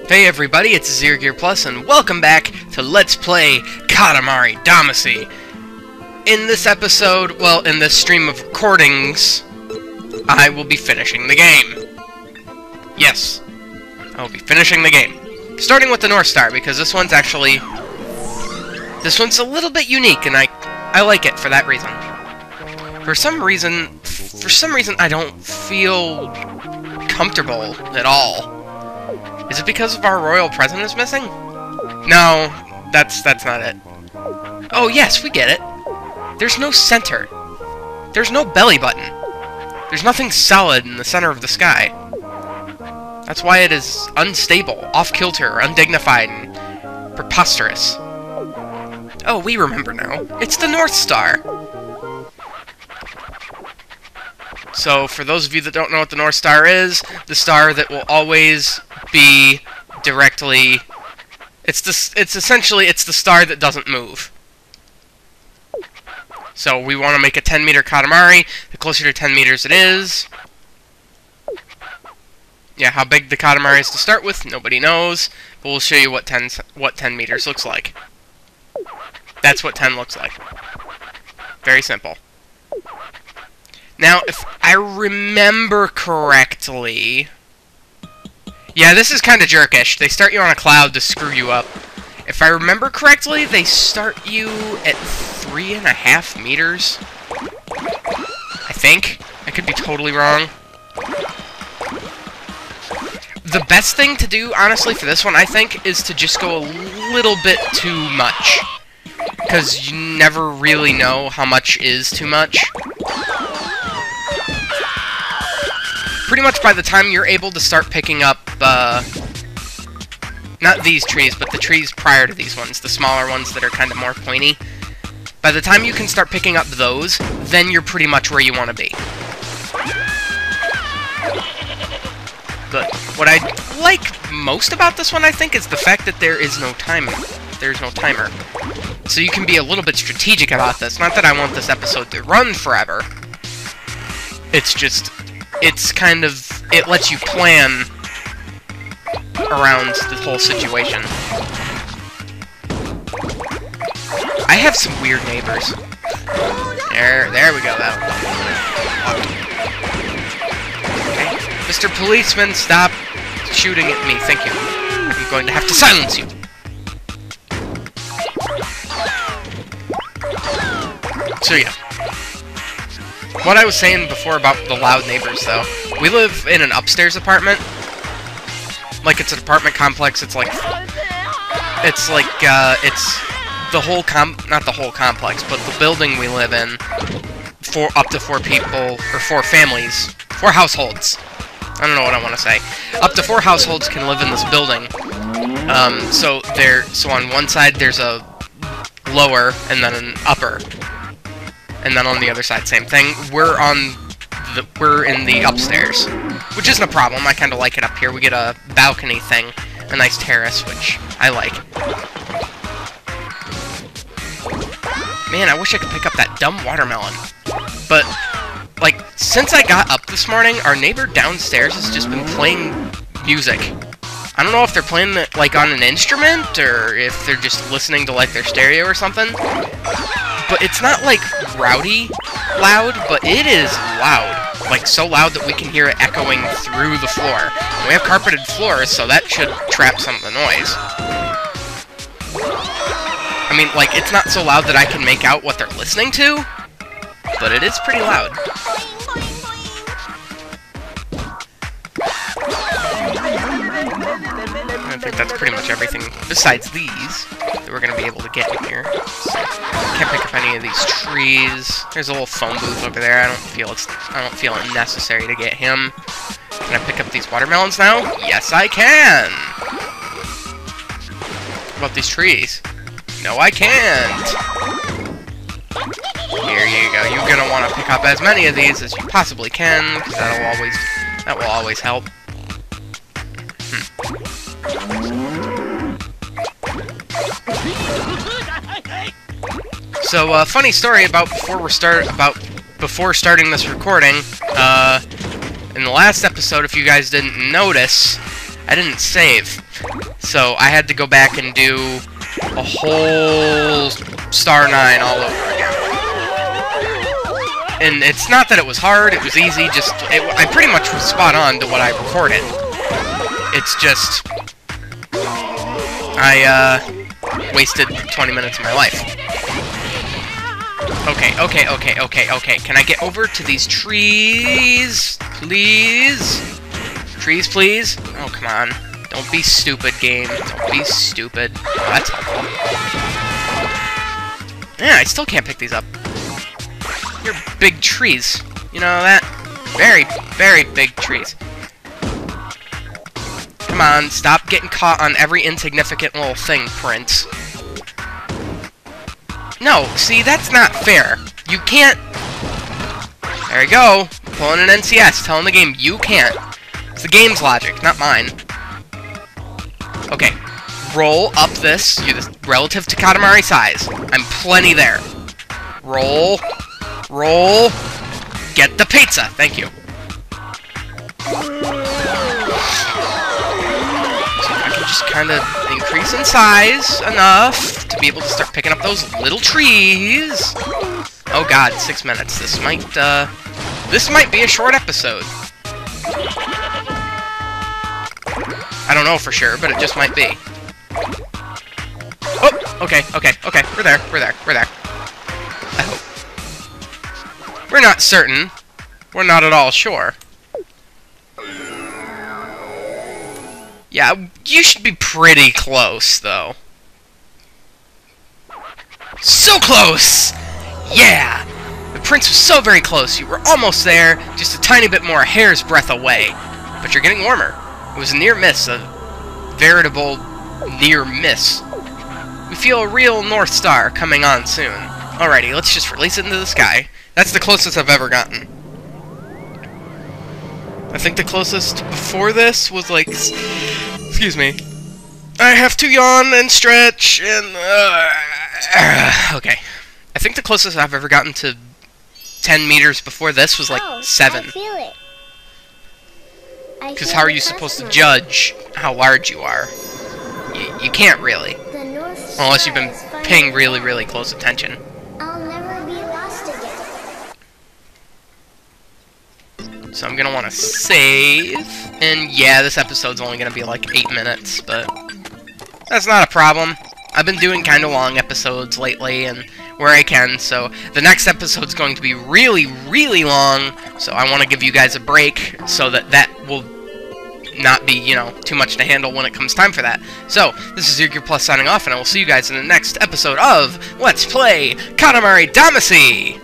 Hey everybody, it's Gear Plus, and welcome back to Let's Play Katamari Damacy. In this episode, well, in this stream of recordings, I will be finishing the game. Yes, I will be finishing the game. Starting with the North Star, because this one's a little bit unique, and I like it for that reason. For some reason, I don't feel comfortable at all. Is it because of our royal present is missing? No, that's not it. Oh yes, we get it. There's no center. There's no belly button. There's nothing solid in the center of the sky. That's why it is unstable, off-kilter, undignified, and preposterous. Oh, we remember now. It's the North Star. So, for those of you that don't know what the North Star is, the star that will always be directly... It's essentially the star that doesn't move. So, we want to make a 10-meter Katamari. The closer to 10 meters it is... Yeah, how big the Katamari is to start with, nobody knows. But we'll show you what 10 meters looks like. That's what 10 looks like. Very simple. Now, if I remember correctly... Yeah, this is kind of jerkish. They start you on a cloud to screw you up. If I remember correctly, they start you at 3.5 meters. I think. I could be totally wrong. The best thing to do, honestly, for this one, I think, is to just go a little bit too much. Because you never really know how much is too much. Pretty much by the time you're able to start picking up, not these trees, but the trees prior to these ones, the smaller ones that are kind of more pointy, by the time you can start picking up those, then you're pretty much where you want to be. Good. What I like most about this one, I think, is the fact that there is no timer. There's no timer. So you can be a little bit strategic about this. Not that I want this episode to run forever. It's just... It's kind of... It lets you plan around the whole situation. I have some weird neighbors. There we go, though. Okay. Mr. Policeman, stop shooting at me. Thank you. I'm going to have to silence you. So, yeah. What I was saying before about the loud neighbors, though, we live in an upstairs apartment. Like, it's an apartment complex. It's the whole not the whole complex, but the building we live in, for up to 4 people, or 4 families, 4 households. I don't know what I want to say. Up to 4 households can live in this building. So on one side there's a lower and then an upper. And then on the other side, same thing. We're in the upstairs, which isn't a problem. I kind of like it up here. We get a balcony thing, a nice terrace, which I like. Man, I wish I could pick up that dumb watermelon. But, like, since I got up this morning, our neighbor downstairs has just been playing music. I don't know if they're playing it, like, on an instrument, or if they're just listening to, like, their stereo or something. But it's not, like, rowdy loud, but it is loud. Like, so loud that we can hear it echoing through the floor. And we have carpeted floors, so that should trap some of the noise. I mean, like, it's not so loud that I can make out what they're listening to, but it is pretty loud. I think that's pretty much everything, besides these, that we're going to be able to get in here. Can't pick up any of these trees. There's a little phone booth over there. I don't feel it necessary to get him. Can I pick up these watermelons now? Yes, I can! What about these trees? No, I can't! Here you go. You're gonna want to pick up as many of these as you possibly can, because that will always help. So, funny story about before starting this recording. In the last episode, if you guys didn't notice, I didn't save. So I had to go back and do a whole Star 9 all over again. And it's not that it was hard, it was easy, just... I pretty much was spot on to what I recorded. It's just... I, wasted 20 minutes of my life. Okay. Can I get over to these trees? Please? Trees, please? Oh, come on. Don't be stupid, game. Don't be stupid. Oh, that's helpful. Yeah, I still can't pick these up. You're big trees. You know that? Very, very big trees. Come on, stop getting caught on every insignificant little thing, Prince. No, see, that's not fair. You can't... There you go. Pulling an NCS, telling the game you can't. It's the game's logic, not mine. Okay. Roll up this, relative to Katamari size. I'm plenty there. Roll. Roll. Get the pizza. Thank you. Just kind of increase in size enough to be able to start picking up those little trees. Oh god, 6 minutes. This might be a short episode. I don't know for sure, but it just might be. Oh, okay. We're there. I hope. We're not certain. We're not at all sure. Yeah, you should be pretty close, though. So close! Yeah! The Prince was so very close. You were almost there, just a tiny bit more, a hair's breadth away. But you're getting warmer. It was a near miss, a veritable near miss. We feel a real North Star coming on soon. Alrighty, let's just release it into the sky. That's the closest I've ever gotten. I think the closest before this was like... Excuse me. I have to yawn and stretch and... okay. I think the closest I've ever gotten to 10 meters before this was like 7. I feel it. Because how are you supposed to judge how large you are? You can't really. Unless you've been paying really, really close attention. I'll never be lost again. So I'm gonna want to save. And yeah, this episode's only gonna be like 8 minutes, but that's not a problem. I've been doing kind of long episodes lately, and where I can, so the next episode's going to be really, really long, so I want to give you guys a break so that that will not be, you know, too much to handle when it comes time for that. So, this is Zergear Plus signing off, and I will see you guys in the next episode of Let's Play Katamari Damacy!